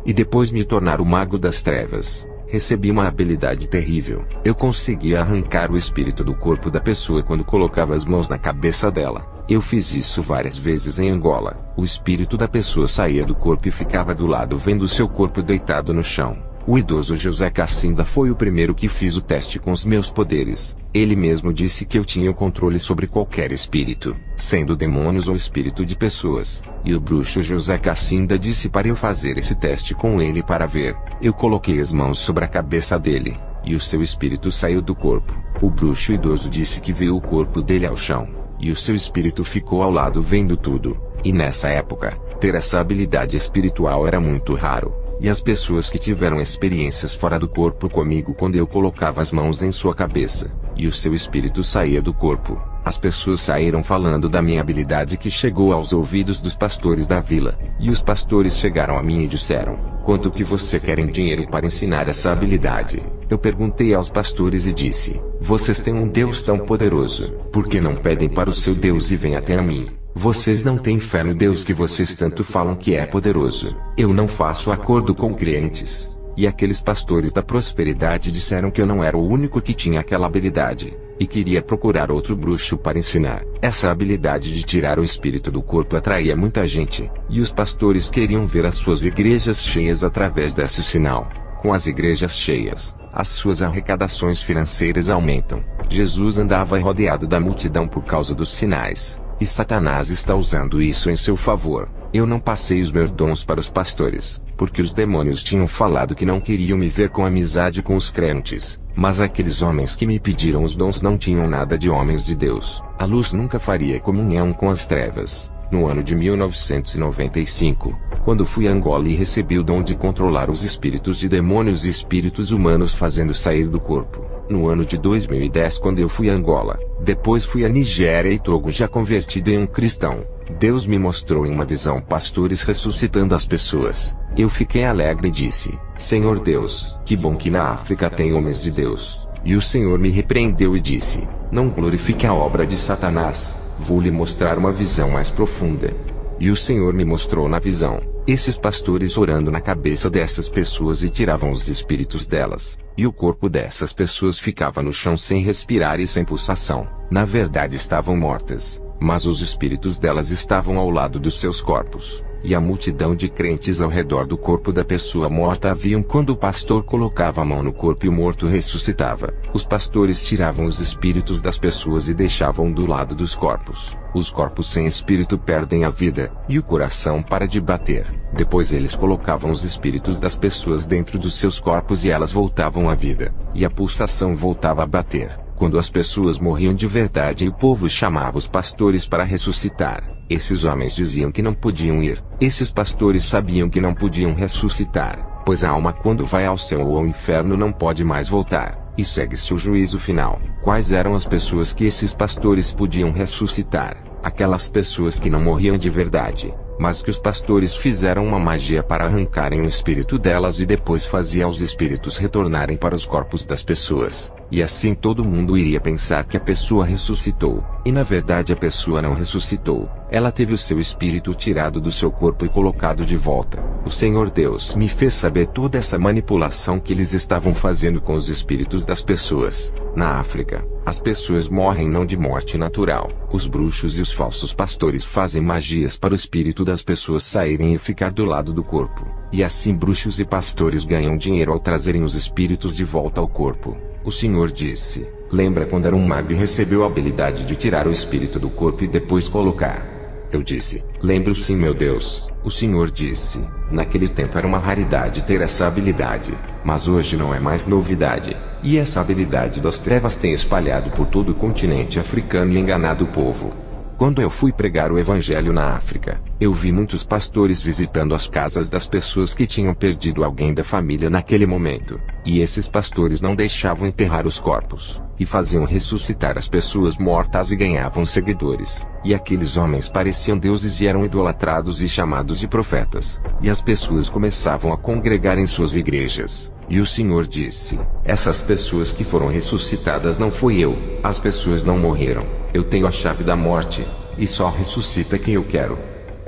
e depois me tornar o mago das trevas. Recebi uma habilidade terrível. Eu conseguia arrancar o espírito do corpo da pessoa quando colocava as mãos na cabeça dela. Eu fiz isso várias vezes em Angola. O espírito da pessoa saía do corpo e ficava do lado vendo seu corpo deitado no chão. O idoso José Cassinda foi o primeiro que fiz o teste com os meus poderes. Ele mesmo disse que eu tinha o controle sobre qualquer espírito, sendo demônios ou espírito de pessoas. E o bruxo José Cassinda disse para eu fazer esse teste com ele para ver. Eu coloquei as mãos sobre a cabeça dele, e o seu espírito saiu do corpo. O bruxo idoso disse que viu o corpo dele ao chão, e o seu espírito ficou ao lado vendo tudo. E nessa época, ter essa habilidade espiritual era muito raro. E as pessoas que tiveram experiências fora do corpo comigo quando eu colocava as mãos em sua cabeça, e o seu espírito saía do corpo, as pessoas saíram falando da minha habilidade que chegou aos ouvidos dos pastores da vila, e os pastores chegaram a mim e disseram: quanto que você quer em dinheiro para ensinar essa habilidade? Eu perguntei aos pastores e disse: vocês têm um Deus tão poderoso, por que não pedem para o seu Deus e vêm até a mim? Vocês não têm fé no Deus que vocês tanto falam que é poderoso. Eu não faço acordo com crentes. E aqueles pastores da prosperidade disseram que eu não era o único que tinha aquela habilidade, e queria procurar outro bruxo para ensinar. Essa habilidade de tirar o espírito do corpo atraía muita gente, e os pastores queriam ver as suas igrejas cheias através desse sinal. Com as igrejas cheias, as suas arrecadações financeiras aumentam. Jesus andava rodeado da multidão por causa dos sinais. E Satanás está usando isso em seu favor. Eu não passei os meus dons para os pastores, porque os demônios tinham falado que não queriam me ver com amizade com os crentes. Mas aqueles homens que me pediram os dons não tinham nada de homens de Deus. A luz nunca faria comunhão com as trevas. No ano de 1995, quando fui a Angola e recebi o dom de controlar os espíritos de demônios e espíritos humanos fazendo sair do corpo. No ano de 2010, quando eu fui a Angola, depois fui a Nigéria e Togo já convertido em um cristão, Deus me mostrou em uma visão pastores ressuscitando as pessoas. Eu fiquei alegre e disse: Senhor Deus, que bom que na África tem homens de Deus. E o Senhor me repreendeu e disse: não glorifique a obra de Satanás, vou lhe mostrar uma visão mais profunda. E o Senhor me mostrou na visão esses pastores orando na cabeça dessas pessoas e tiravam os espíritos delas, e o corpo dessas pessoas ficava no chão sem respirar e sem pulsação. Na verdade estavam mortas, mas os espíritos delas estavam ao lado dos seus corpos, e a multidão de crentes ao redor do corpo da pessoa morta haviam quando o pastor colocava a mão no corpo e o morto ressuscitava. Os pastores tiravam os espíritos das pessoas e deixavam do lado dos corpos. Os corpos sem espírito perdem a vida, e o coração para de bater. Depois eles colocavam os espíritos das pessoas dentro dos seus corpos e elas voltavam à vida, e a pulsação voltava a bater. Quando as pessoas morriam de verdade e o povo chamava os pastores para ressuscitar, esses homens diziam que não podiam ir. Esses pastores sabiam que não podiam ressuscitar, pois a alma quando vai ao céu ou ao inferno não pode mais voltar, e segue-se o juízo final. Quais eram as pessoas que esses pastores podiam ressuscitar? Aquelas pessoas que não morriam de verdade, mas que os pastores fizeram uma magia para arrancarem o espírito delas e depois fazia os espíritos retornarem para os corpos das pessoas. E assim todo mundo iria pensar que a pessoa ressuscitou. E na verdade a pessoa não ressuscitou. Ela teve o seu espírito tirado do seu corpo e colocado de volta. O Senhor Deus me fez saber toda essa manipulação que eles estavam fazendo com os espíritos das pessoas. Na África, as pessoas morrem não de morte natural. Os bruxos e os falsos pastores fazem magias para o espírito das pessoas saírem e ficar do lado do corpo. E assim bruxos e pastores ganham dinheiro ao trazerem os espíritos de volta ao corpo. O Senhor disse: lembra quando era um mago e recebeu a habilidade de tirar o espírito do corpo e depois colocar? Eu disse: lembro sim, meu Deus. O Senhor disse: naquele tempo era uma raridade ter essa habilidade, mas hoje não é mais novidade. E essa habilidade das trevas tem espalhado por todo o continente africano e enganado o povo. Quando eu fui pregar o evangelho na África, eu vi muitos pastores visitando as casas das pessoas que tinham perdido alguém da família naquele momento. E esses pastores não deixavam enterrar os corpos, e faziam ressuscitar as pessoas mortas e ganhavam seguidores. E aqueles homens pareciam deuses e eram idolatrados e chamados de profetas. E as pessoas começavam a congregar em suas igrejas. E o Senhor disse: essas pessoas que foram ressuscitadas não fui eu. As pessoas não morreram. Eu tenho a chave da morte, e só ressuscita quem eu quero.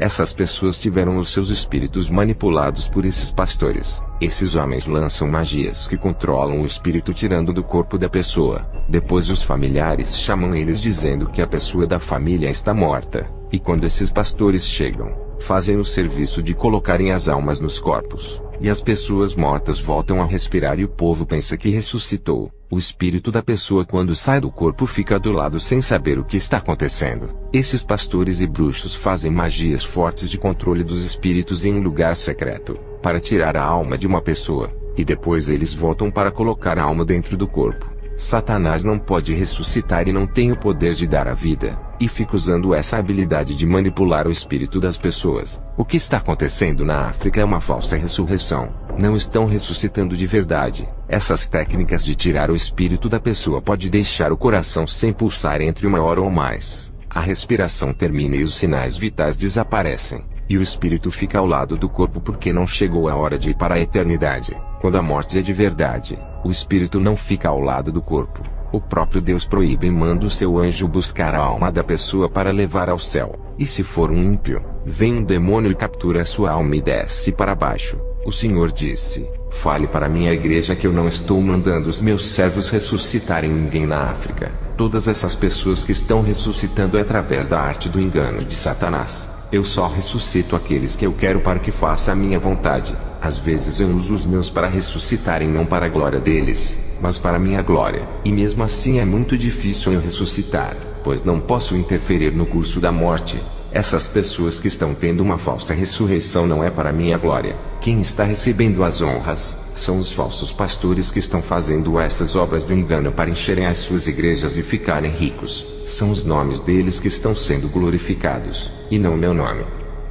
Essas pessoas tiveram os seus espíritos manipulados por esses pastores. Esses homens lançam magias que controlam o espírito tirando do corpo da pessoa. Depois os familiares chamam eles dizendo que a pessoa da família está morta. E quando esses pastores chegam, fazem o serviço de colocarem as almas nos corpos. E as pessoas mortas voltam a respirar e o povo pensa que ressuscitou. O espírito da pessoa quando sai do corpo fica do lado sem saber o que está acontecendo. Esses pastores e bruxos fazem magias fortes de controle dos espíritos em um lugar secreto, para tirar a alma de uma pessoa, e depois eles voltam para colocar a alma dentro do corpo. Satanás não pode ressuscitar e não tem o poder de dar a vida, e fica usando essa habilidade de manipular o espírito das pessoas. O que está acontecendo na África é uma falsa ressurreição. Não estão ressuscitando de verdade. Essas técnicas de tirar o espírito da pessoa pode deixar o coração sem pulsar entre 1 hora ou mais. A respiração termina e os sinais vitais desaparecem. E o espírito fica ao lado do corpo porque não chegou a hora de ir para a eternidade. Quando a morte é de verdade, o espírito não fica ao lado do corpo. O próprio Deus proíbe e manda o seu anjo buscar a alma da pessoa para levar ao céu. E se for um ímpio, vem um demônio e captura a sua alma e desce para baixo. O Senhor disse: fale para minha igreja que eu não estou mandando os meus servos ressuscitarem ninguém na África. Todas essas pessoas que estão ressuscitando é através da arte do engano de Satanás. Eu só ressuscito aqueles que eu quero para que faça a minha vontade. Às vezes eu uso os meus para ressuscitarem não para a glória deles, mas para a minha glória. E mesmo assim é muito difícil eu ressuscitar, pois não posso interferir no curso da morte. Essas pessoas que estão tendo uma falsa ressurreição não é para a minha glória. Quem está recebendo as honras são os falsos pastores que estão fazendo essas obras do engano para encherem as suas igrejas e ficarem ricos. São os nomes deles que estão sendo glorificados, e não meu nome.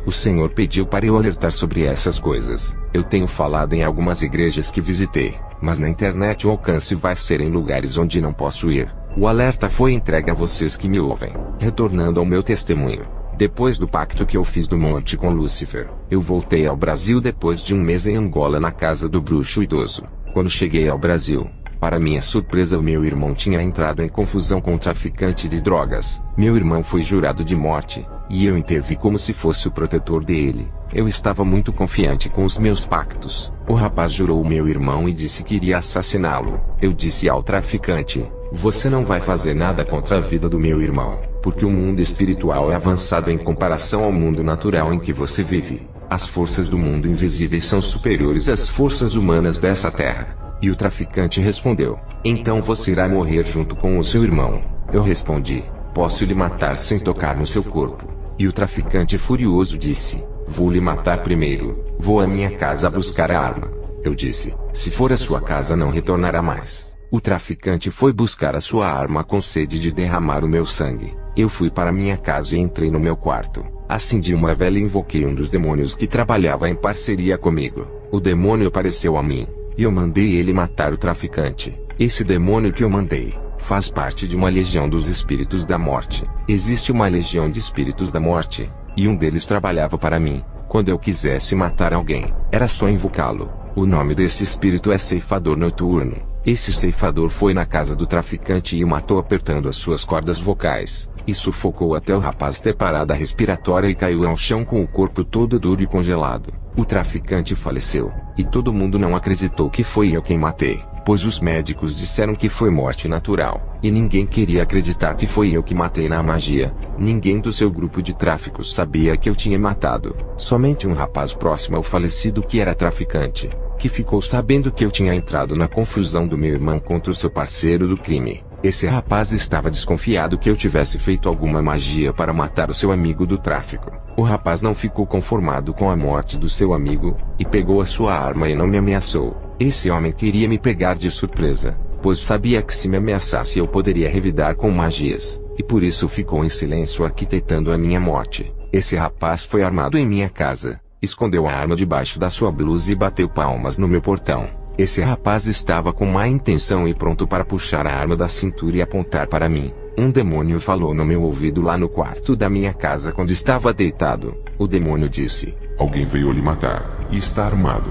O Senhor pediu para eu alertar sobre essas coisas. Eu tenho falado em algumas igrejas que visitei, mas na internet o alcance vai ser em lugares onde não posso ir. O alerta foi entregue a vocês que me ouvem. Retornando ao meu testemunho. Depois do pacto que eu fiz do monte com Lúcifer, eu voltei ao Brasil depois de um mês em Angola na casa do bruxo idoso. Quando cheguei ao Brasil, para minha surpresa o meu irmão tinha entrado em confusão com um traficante de drogas. Meu irmão foi jurado de morte, e eu intervi como se fosse o protetor dele. Eu estava muito confiante com os meus pactos. O rapaz jurou o meu irmão e disse que iria assassiná-lo. Eu disse ao traficante: você não vai fazer nada contra a vida do meu irmão, porque o mundo espiritual é avançado em comparação ao mundo natural em que você vive. As forças do mundo invisível são superiores às forças humanas dessa terra. E o traficante respondeu: então você irá morrer junto com o seu irmão. Eu respondi: posso lhe matar sem tocar no seu corpo. E o traficante furioso disse: vou lhe matar primeiro, vou à minha casa buscar a arma. Eu disse: se for à sua casa não retornará mais. O traficante foi buscar a sua arma com sede de derramar o meu sangue. Eu fui para minha casa e entrei no meu quarto. Acendi uma vela e invoquei um dos demônios que trabalhava em parceria comigo. O demônio apareceu a mim, e eu mandei ele matar o traficante. Esse demônio que eu mandei faz parte de uma legião dos espíritos da morte. Existe uma legião de espíritos da morte, e um deles trabalhava para mim. Quando eu quisesse matar alguém, era só invocá-lo. O nome desse espírito é Ceifador Noturno. Esse ceifador foi na casa do traficante e o matou apertando as suas cordas vocais, e sufocou até o rapaz ter parada respiratória e caiu ao chão com o corpo todo duro e congelado. O traficante faleceu, e todo mundo não acreditou que foi eu quem matei, pois os médicos disseram que foi morte natural, e ninguém queria acreditar que foi eu que matei na magia. Ninguém do seu grupo de tráfico sabia que eu tinha matado. Somente um rapaz próximo ao falecido que era traficante, que ficou sabendo que eu tinha entrado na confusão do meu irmão contra o seu parceiro do crime. Esse rapaz estava desconfiado que eu tivesse feito alguma magia para matar o seu amigo do tráfico. O rapaz não ficou conformado com a morte do seu amigo, e pegou a sua arma e não me ameaçou. Esse homem queria me pegar de surpresa, pois sabia que se me ameaçasse eu poderia revidar com magias, e por isso ficou em silêncio arquitetando a minha morte. Esse rapaz foi armado em minha casa, escondeu a arma debaixo da sua blusa e bateu palmas no meu portão. Esse rapaz estava com má intenção e pronto para puxar a arma da cintura e apontar para mim. Um demônio falou no meu ouvido lá no quarto da minha casa quando estava deitado. O demônio disse: alguém veio lhe matar, e está armado.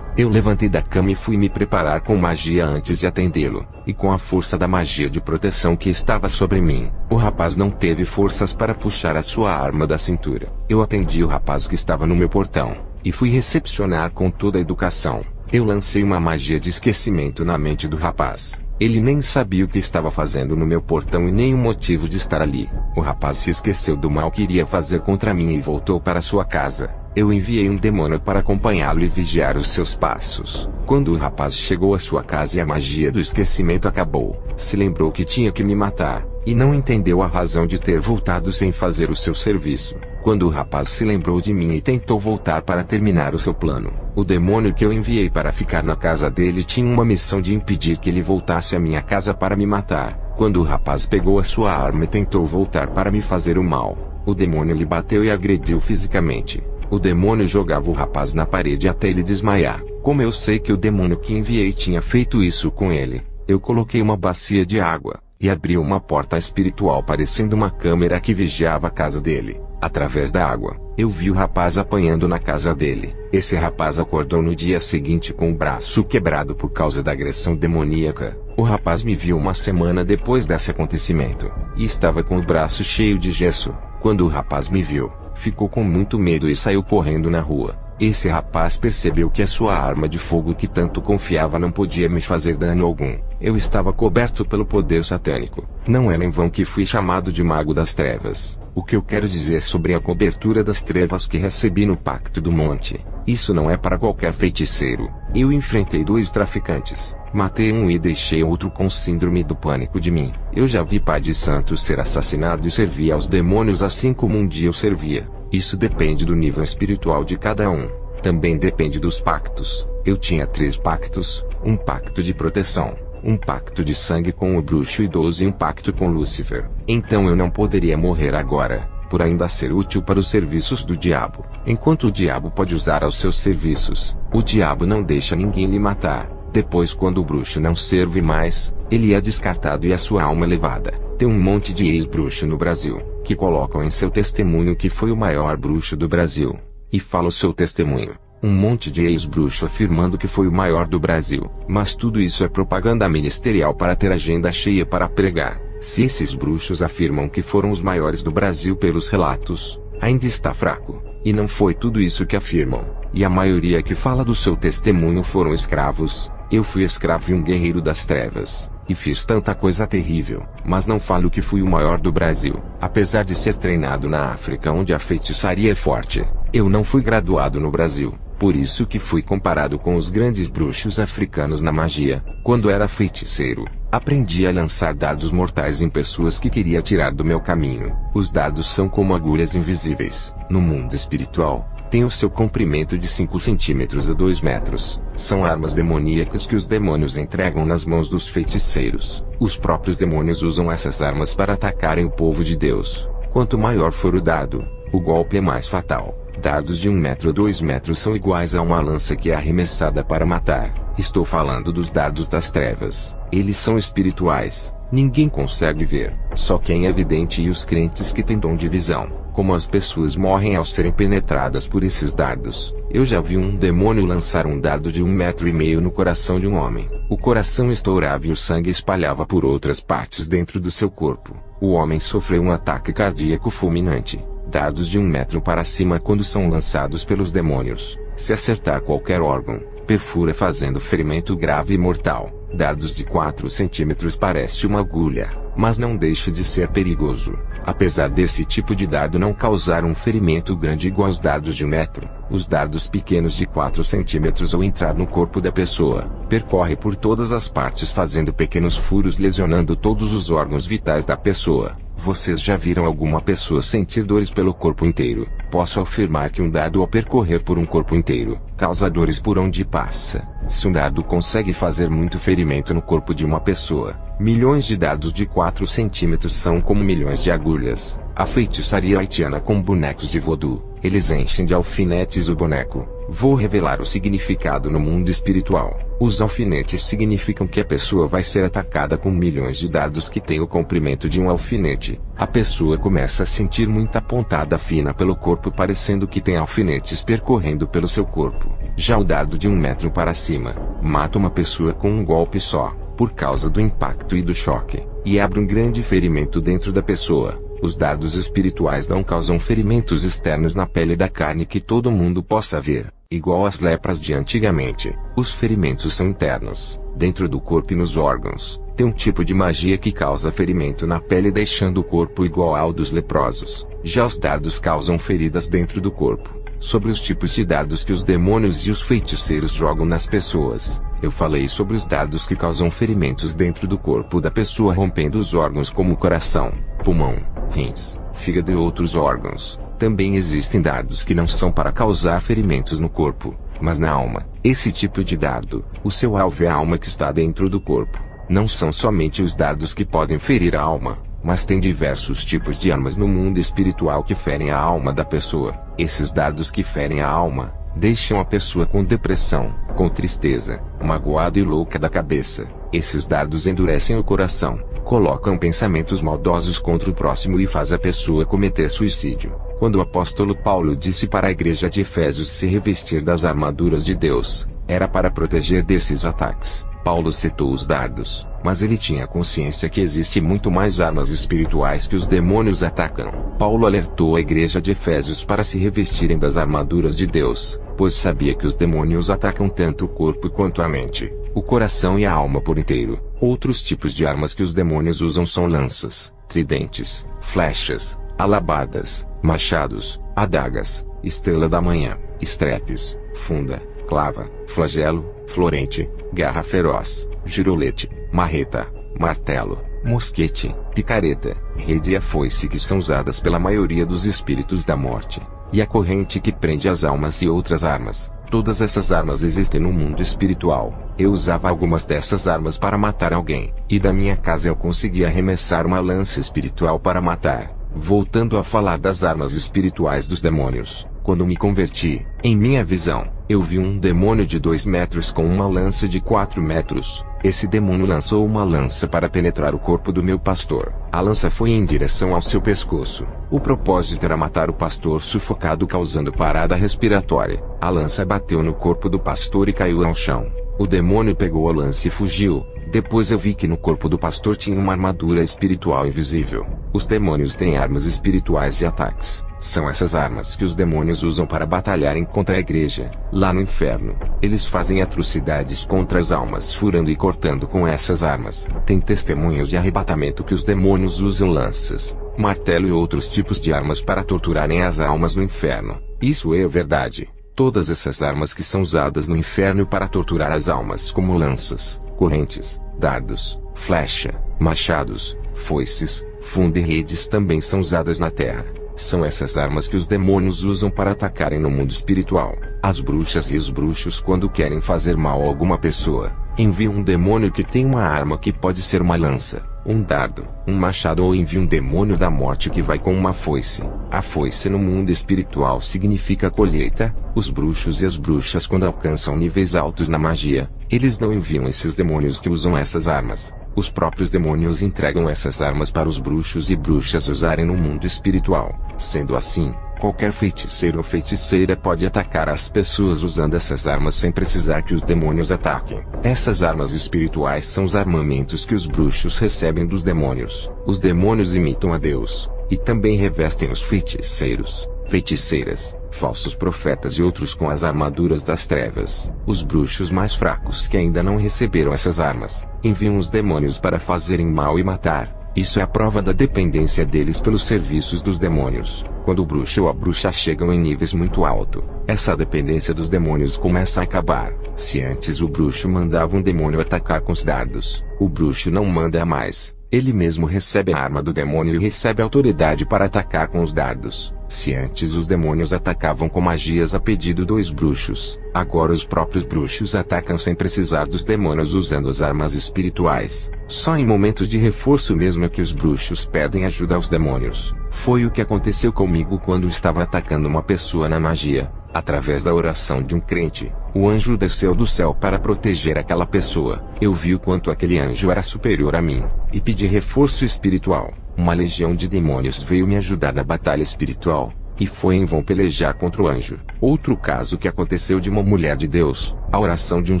Eu levantei da cama e fui me preparar com magia antes de atendê-lo, e com a força da magia de proteção que estava sobre mim, o rapaz não teve forças para puxar a sua arma da cintura. Eu atendi o rapaz que estava no meu portão, e fui recepcionar com toda a educação. Eu lancei uma magia de esquecimento na mente do rapaz. Ele nem sabia o que estava fazendo no meu portão e nem o motivo de estar ali. O rapaz se esqueceu do mal que iria fazer contra mim e voltou para sua casa. Eu enviei um demônio para acompanhá-lo e vigiar os seus passos. Quando o rapaz chegou à sua casa e a magia do esquecimento acabou, se lembrou que tinha que me matar, e não entendeu a razão de ter voltado sem fazer o seu serviço. Quando o rapaz se lembrou de mim e tentou voltar para terminar o seu plano, o demônio que eu enviei para ficar na casa dele tinha uma missão de impedir que ele voltasse à minha casa para me matar. Quando o rapaz pegou a sua arma e tentou voltar para me fazer o mal, o demônio lhe bateu e agrediu fisicamente. O demônio jogava o rapaz na parede até ele desmaiar. Como eu sei que o demônio que enviei tinha feito isso com ele, eu coloquei uma bacia de água, e abri uma porta espiritual parecendo uma câmera que vigiava a casa dele. Através da água, eu vi o rapaz apanhando na casa dele. Esse rapaz acordou no dia seguinte com o braço quebrado por causa da agressão demoníaca. O rapaz me viu uma semana depois desse acontecimento, e estava com o braço cheio de gesso. Quando o rapaz me viu, ficou com muito medo e saiu correndo na rua. Esse rapaz percebeu que a sua arma de fogo que tanto confiava não podia me fazer dano algum. Eu estava coberto pelo poder satânico. Não era em vão que fui chamado de Mago das Trevas. O que eu quero dizer sobre a cobertura das trevas que recebi no Pacto do Monte, isso não é para qualquer feiticeiro. Eu enfrentei 2 traficantes, matei um e deixei outro com síndrome do pânico de mim. Eu já vi pai de santos ser assassinado e servia aos demônios assim como um dia eu servia. Isso depende do nível espiritual de cada um. Também depende dos pactos. Eu tinha 3 pactos, um pacto de proteção, um pacto de sangue com o bruxo idoso e um pacto com Lúcifer. Então eu não poderia morrer agora, por ainda ser útil para os serviços do diabo. Enquanto o diabo pode usar aos seus serviços, o diabo não deixa ninguém lhe matar. Depois, quando o bruxo não serve mais, ele é descartado e a sua alma é levada. Tem um monte de ex-bruxo no Brasil, que colocam em seu testemunho que foi o maior bruxo do Brasil, e fala o seu testemunho. Um monte de ex-bruxo afirmando que foi o maior do Brasil. Mas tudo isso é propaganda ministerial para ter agenda cheia para pregar. Se esses bruxos afirmam que foram os maiores do Brasil pelos relatos, ainda está fraco. E não foi tudo isso que afirmam. E a maioria que fala do seu testemunho foram escravos. Eu fui escravo e um guerreiro das trevas, e fiz tanta coisa terrível, mas não falo que fui o maior do Brasil. Apesar de ser treinado na África onde a feitiçaria é forte, eu não fui graduado no Brasil. Por isso que fui comparado com os grandes bruxos africanos na magia. Quando era feiticeiro, aprendi a lançar dardos mortais em pessoas que queria tirar do meu caminho. Os dardos são como agulhas invisíveis. No mundo espiritual, tem o seu comprimento de 5 centímetros a 2 metros. São armas demoníacas que os demônios entregam nas mãos dos feiticeiros. Os próprios demônios usam essas armas para atacarem o povo de Deus. Quanto maior for o dardo, o golpe é mais fatal. Dardos de 1 metro ou 2 metros são iguais a uma lança que é arremessada para matar. Estou falando dos dardos das trevas. Eles são espirituais. Ninguém consegue ver. Só quem é vidente e os crentes que têm dom de visão. Como as pessoas morrem ao serem penetradas por esses dardos. Eu já vi um demônio lançar um dardo de 1,5 metros no coração de um homem. O coração estourava e o sangue espalhava por outras partes dentro do seu corpo. O homem sofreu um ataque cardíaco fulminante. Dardos de 1 metro para cima quando são lançados pelos demônios, se acertar qualquer órgão, perfura fazendo ferimento grave e mortal. Dardos de 4 centímetros parece uma agulha, mas não deixa de ser perigoso. Apesar desse tipo de dardo não causar um ferimento grande igual aos dardos de 1 metro, os dardos pequenos de 4 centímetros ao entrar no corpo da pessoa, percorre por todas as partes fazendo pequenos furos lesionando todos os órgãos vitais da pessoa. Vocês já viram alguma pessoa sentir dores pelo corpo inteiro? Posso afirmar que um dardo ao percorrer por um corpo inteiro, causa dores por onde passa. Se um dardo consegue fazer muito ferimento no corpo de uma pessoa, milhões de dardos de 4 centímetros são como milhões de agulhas. A feitiçaria haitiana com bonecos de voodoo, eles enchem de alfinetes o boneco. Vou revelar o significado no mundo espiritual. Os alfinetes significam que a pessoa vai ser atacada com milhões de dardos que têm o comprimento de um alfinete. A pessoa começa a sentir muita pontada fina pelo corpo parecendo que tem alfinetes percorrendo pelo seu corpo. Já o dardo de 1 metro para cima, mata uma pessoa com um golpe só, por causa do impacto e do choque, e abre um grande ferimento dentro da pessoa. Os dardos espirituais não causam ferimentos externos na pele da carne que todo mundo possa ver, igual às lepras de antigamente. Os ferimentos são internos, dentro do corpo e nos órgãos. Tem um tipo de magia que causa ferimento na pele deixando o corpo igual ao dos leprosos. Já os dardos causam feridas dentro do corpo. Sobre os tipos de dardos que os demônios e os feiticeiros jogam nas pessoas, eu falei sobre os dardos que causam ferimentos dentro do corpo da pessoa rompendo os órgãos como o coração, pulmão, rins, fígado e outros órgãos. Também existem dardos que não são para causar ferimentos no corpo, mas na alma. Esse tipo de dardo, o seu alvo é a alma que está dentro do corpo. Não são somente os dardos que podem ferir a alma, mas tem diversos tipos de armas no mundo espiritual que ferem a alma da pessoa. Esses dardos que ferem a alma, deixam a pessoa com depressão, com tristeza, magoada e louca da cabeça. Esses dardos endurecem o coração, colocam pensamentos maldosos contra o próximo e faz a pessoa cometer suicídio. Quando o apóstolo Paulo disse para a igreja de Efésios se revestir das armaduras de Deus, era para proteger desses ataques. Paulo citou os dardos, mas ele tinha consciência que existe muito mais armas espirituais que os demônios atacam. Paulo alertou a igreja de Efésios para se revestirem das armaduras de Deus, pois sabia que os demônios atacam tanto o corpo quanto a mente, o coração e a alma por inteiro. Outros tipos de armas que os demônios usam são lanças, tridentes, flechas, alabardas, machados, adagas, estrela da manhã, estrepes, funda, clava, flagelo, florente, garra feroz, girolete, marreta, martelo, mosquete, picareta, rede e a foice que são usadas pela maioria dos espíritos da morte, e a corrente que prende as almas e outras armas. Todas essas armas existem no mundo espiritual. Eu usava algumas dessas armas para matar alguém, e da minha casa eu conseguia arremessar uma lança espiritual para matar. Voltando a falar das armas espirituais dos demônios, quando me converti, em minha visão, eu vi um demônio de 2 metros com uma lança de 4 metros. Esse demônio lançou uma lança para penetrar o corpo do meu pastor. A lança foi em direção ao seu pescoço. O propósito era matar o pastor sufocado, causando parada respiratória. A lança bateu no corpo do pastor e caiu ao chão. O demônio pegou a lança e fugiu. Depois eu vi que no corpo do pastor tinha uma armadura espiritual invisível. Os demônios têm armas espirituais de ataques. São essas armas que os demônios usam para batalharem contra a igreja. Lá no inferno, eles fazem atrocidades contra as almas furando e cortando com essas armas. Tem testemunhos de arrebatamento que os demônios usam lanças, martelo e outros tipos de armas para torturarem as almas no inferno. Isso é verdade. Todas essas armas que são usadas no inferno para torturar as almas, como lanças, correntes, dardos, flecha, machados, foices, funda e redes, também são usadas na terra. São essas armas que os demônios usam para atacarem no mundo espiritual. As bruxas e os bruxos, quando querem fazer mal a alguma pessoa, enviam um demônio que tem uma arma que pode ser uma lança, um dardo, um machado, ou enviam um demônio da morte que vai com uma foice. A foice no mundo espiritual significa colheita. Os bruxos e as bruxas, quando alcançam níveis altos na magia, eles não enviam esses demônios que usam essas armas. Os próprios demônios entregam essas armas para os bruxos e bruxas usarem no mundo espiritual. Sendo assim, qualquer feiticeiro ou feiticeira pode atacar as pessoas usando essas armas sem precisar que os demônios ataquem. Essas armas espirituais são os armamentos que os bruxos recebem dos demônios. Os demônios imitam a Deus, e também revestem os feiticeiros, feiticeiras, falsos profetas e outros com as armaduras das trevas. Os bruxos mais fracos que ainda não receberam essas armas, enviam os demônios para fazerem mal e matar. Isso é a prova da dependência deles pelos serviços dos demônios. Quando o bruxo ou a bruxa chegam em níveis muito altos, essa dependência dos demônios começa a acabar. Se antes o bruxo mandava um demônio atacar com os dardos, o bruxo não manda mais. Ele mesmo recebe a arma do demônio e recebe autoridade para atacar com os dardos. Se antes os demônios atacavam com magias a pedido dos bruxos, agora os próprios bruxos atacam sem precisar dos demônios usando as armas espirituais. Só em momentos de reforço mesmo é que os bruxos pedem ajuda aos demônios. Foi o que aconteceu comigo quando estava atacando uma pessoa na magia. Através da oração de um crente, o anjo desceu do céu para proteger aquela pessoa. Eu vi o quanto aquele anjo era superior a mim, e pedi reforço espiritual. Uma legião de demônios veio me ajudar na batalha espiritual. e foi em vão pelejar contra o anjo. Outro caso que aconteceu de uma mulher de Deus. A oração de um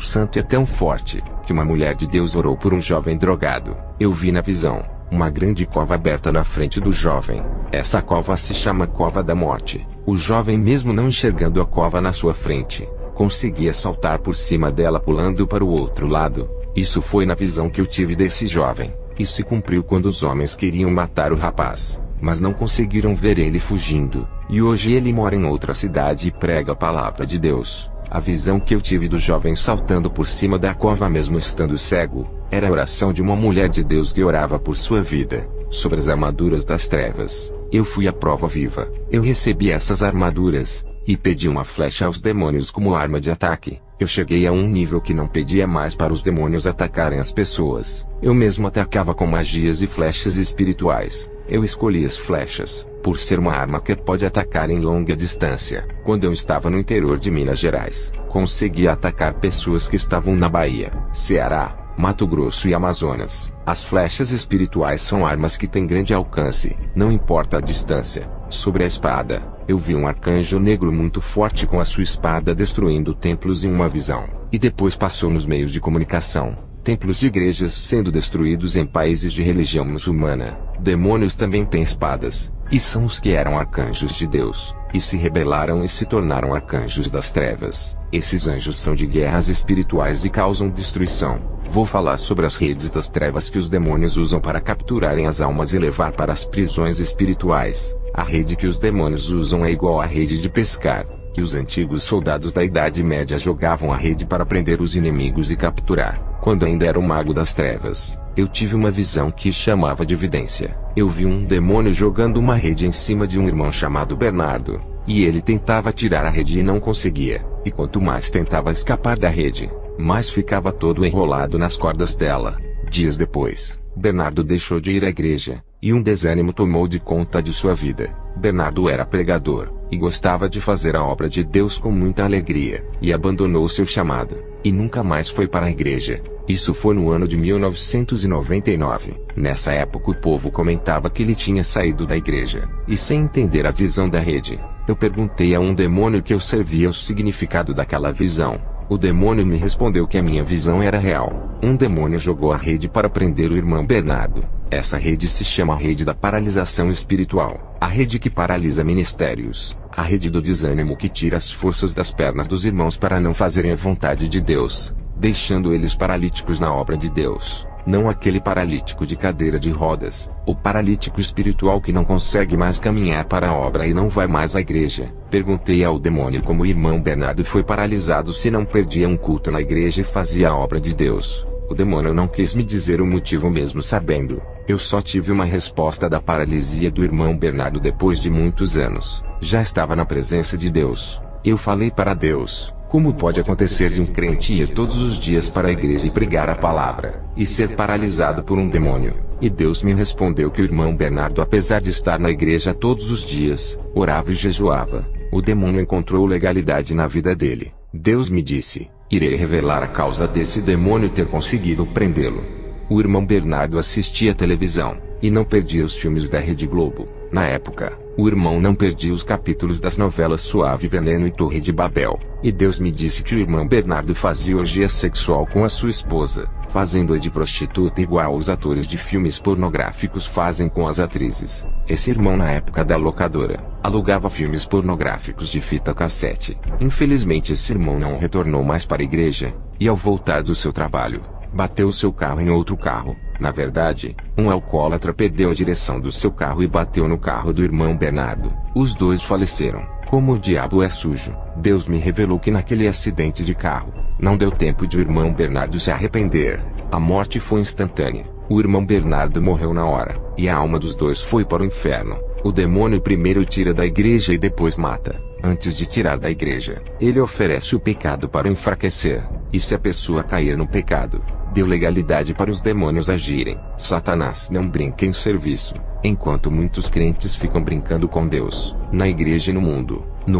santo é tão forte, que uma mulher de Deus orou por um jovem drogado. Eu vi na visão uma grande cova aberta na frente do jovem. Essa cova se chama Cova da Morte. O jovem, mesmo não enxergando a cova na sua frente, conseguia saltar por cima dela pulando para o outro lado. Isso foi na visão que eu tive desse jovem. Isso se cumpriu quando os homens queriam matar o rapaz, mas não conseguiram ver ele fugindo. E hoje ele mora em outra cidade e prega a palavra de Deus. A visão que eu tive do jovem saltando por cima da cova mesmo estando cego, era a oração de uma mulher de Deus que orava por sua vida, sobre as armaduras das trevas. Eu fui a prova viva. Eu recebi essas armaduras, e pedi uma flecha aos demônios como arma de ataque. Eu cheguei a um nível que não pedia mais para os demônios atacarem as pessoas. Eu mesmo atacava com magias e flechas espirituais. Eu escolhi as flechas, por ser uma arma que pode atacar em longa distância. Quando eu estava no interior de Minas Gerais, conseguia atacar pessoas que estavam na Bahia, Ceará, Mato Grosso e Amazonas. As flechas espirituais são armas que têm grande alcance, não importa a distância. Sobre a espada, eu vi um arcanjo negro muito forte com a sua espada destruindo templos em uma visão, e depois passou nos meios de comunicação. Templos de igrejas sendo destruídos em países de religião muçulmana. Demônios também têm espadas, e são os que eram arcanjos de Deus, e se rebelaram e se tornaram arcanjos das trevas. Esses anjos são de guerras espirituais e causam destruição. Vou falar sobre as redes das trevas que os demônios usam para capturarem as almas e levar para as prisões espirituais. A rede que os demônios usam é igual à rede de pescar, que os antigos soldados da Idade Média jogavam a rede para prender os inimigos e capturar. Quando ainda era o mago das trevas, eu tive uma visão que chamava de vidência. Eu vi um demônio jogando uma rede em cima de um irmão chamado Bernardo, e ele tentava tirar a rede e não conseguia, e quanto mais tentava escapar da rede, mais ficava todo enrolado nas cordas dela. Dias depois, Bernardo deixou de ir à igreja, e um desânimo tomou de conta de sua vida. Bernardo era pregador, e gostava de fazer a obra de Deus com muita alegria, e abandonou seu chamado, e nunca mais foi para a igreja. Isso foi no ano de 1999. Nessa época o povo comentava que ele tinha saído da igreja, e sem entender a visão da rede, eu perguntei a um demônio que eu servia o significado daquela visão. O demônio me respondeu que a minha visão era real. Um demônio jogou a rede para prender o irmão Bernardo. Essa rede se chama rede da paralisação espiritual, a rede que paralisa ministérios, a rede do desânimo que tira as forças das pernas dos irmãos para não fazerem a vontade de Deus, deixando eles paralíticos na obra de Deus. Não aquele paralítico de cadeira de rodas, o paralítico espiritual que não consegue mais caminhar para a obra e não vai mais à igreja. Perguntei ao demônio como o irmão Bernardo foi paralisado se não perdia um culto na igreja e fazia a obra de Deus. O demônio não quis me dizer o motivo mesmo sabendo. Eu só tive uma resposta da paralisia do irmão Bernardo depois de muitos anos. Já estava na presença de Deus. Eu falei para Deus: como pode acontecer de um crente ir todos os dias para a igreja e pregar a palavra, e ser paralisado por um demônio? E Deus me respondeu que o irmão Bernardo, apesar de estar na igreja todos os dias, orava e jejuava. O demônio encontrou legalidade na vida dele. Deus me disse: irei revelar a causa desse demônio ter conseguido prendê-lo. O irmão Bernardo assistia televisão, e não perdia os filmes da Rede Globo. Na época, o irmão não perdia os capítulos das novelas Suave Veneno e Torre de Babel. E Deus me disse que o irmão Bernardo fazia orgia sexual com a sua esposa, fazendo-a de prostituta igual os atores de filmes pornográficos fazem com as atrizes. Esse irmão, na época da locadora, alugava filmes pornográficos de fita cassete. Infelizmente esse irmão não retornou mais para a igreja, e ao voltar do seu trabalho, bateu seu carro em outro carro. Na verdade, um alcoólatra perdeu a direção do seu carro e bateu no carro do irmão Bernardo. Os dois faleceram. Como o diabo é sujo, Deus me revelou que naquele acidente de carro, não deu tempo de o irmão Bernardo se arrepender. A morte foi instantânea. O irmão Bernardo morreu na hora, e a alma dos dois foi para o inferno. O demônio primeiro tira da igreja e depois mata. Antes de tirar da igreja, ele oferece o pecado para enfraquecer. E se a pessoa cair no pecado, deu legalidade para os demônios agirem. Satanás não brinca em serviço, enquanto muitos crentes ficam brincando com Deus. Na igreja e no